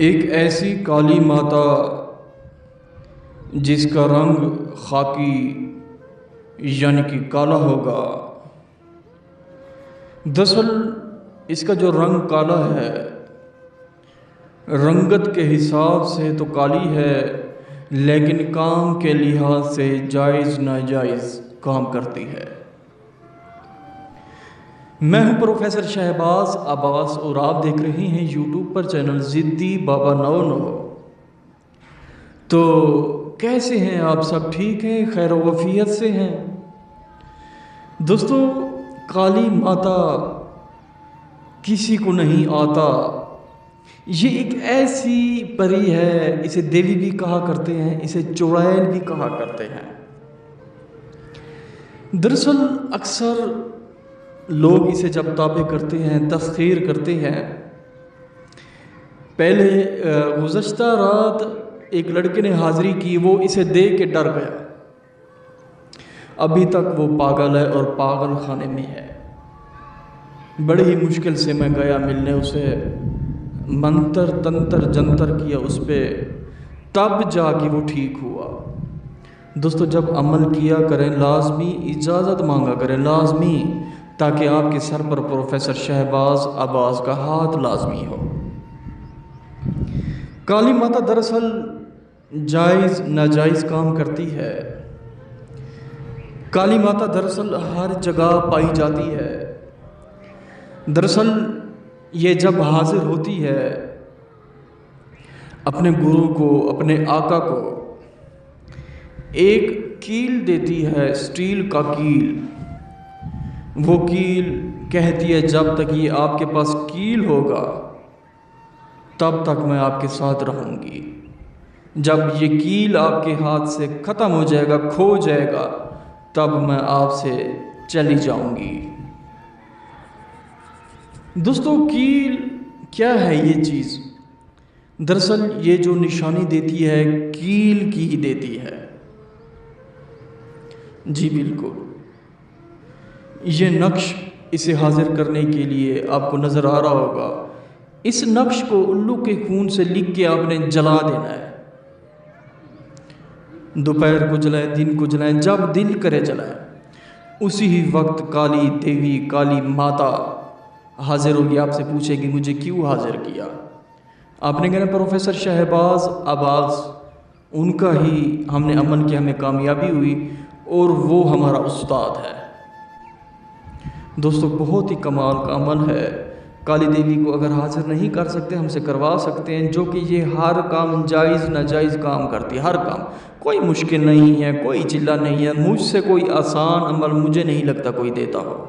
एक ऐसी काली माता जिसका रंग खाकी यानी कि काला होगा। दरअसल इसका जो रंग काला है, रंगत के हिसाब से तो काली है, लेकिन काम के लिहाज से जायज़ नाजायज़ काम करती है। मैं हूं प्रोफेसर शहबाज अब्बास और आप देख रहे हैं यूट्यूब पर चैनल ज़िद्दी बाबा 99। तो कैसे हैं आप? सब ठीक हैं, खैर वफ़ियत से हैं? दोस्तों, काली माता किसी को नहीं आता। ये एक ऐसी परी है, इसे देवी भी कहा करते हैं, इसे चुड़ैल भी कहा करते हैं। दरअसल अक्सर लोग इसे जब ताबे करते हैं, तस्खीर करते हैं। पहले गुज़श्ता रात एक लड़के ने हाज़िरी की, वो इसे देख के डर गया। अभी तक वो पागल है और पागल खाने में है। बड़ी ही मुश्किल से मैं गया मिलने उसे, मंतर तंत्र जंतर किया उस पर, तब जाके वो ठीक हुआ। दोस्तों, जब अमल किया करें लाजमी, इजाज़त मांगा करें लाजमी, ताकि आपके सर पर प्रोफेसर शहबाज अब्बास का हाथ लाजमी हो। काली माता दरअसल जायज़ नाजायज़ काम करती है। काली माता दरअसल हर जगह पाई जाती है। दरअसल ये जब हाजिर होती है, अपने गुरु को, अपने आका को एक कील देती है, स्टील का कील। वो कील कहती है, जब तक ये आपके पास कील होगा तब तक मैं आपके साथ रहूँगी। जब ये कील आपके हाथ से ख़त्म हो जाएगा, खो जाएगा, तब मैं आपसे चली जाऊँगी। दोस्तों, कील क्या है ये चीज़? दरअसल ये जो निशानी देती है, कील की ही देती है। जी बिल्कुल, ये नक्श इसे हाजिर करने के लिए आपको नज़र आ रहा होगा। इस नक्श को उल्लू के खून से लिख के आपने जला देना है। दोपहर को जलाएं, दिन को जलाएं, जब दिल करे जलाएं। उसी ही वक्त काली देवी, काली माता हाजिर होगी, आपसे पूछेगी मुझे क्यों हाजिर किया। आपने कहना प्रोफेसर शहबाज अब्बास, उनका ही हमने अमल किया, हमें कामयाबी हुई और वो हमारा उस्ताद है। दोस्तों, बहुत ही कमाल का अमल है। काली देवी को अगर हाजिर नहीं कर सकते, हमसे करवा सकते हैं, जो कि ये हर काम जायज़ नाजायज़ काम करती है। हर काम, कोई मुश्किल नहीं है, कोई चिल्ला नहीं है। मुझसे कोई आसान अमल मुझे नहीं लगता कोई देता हो।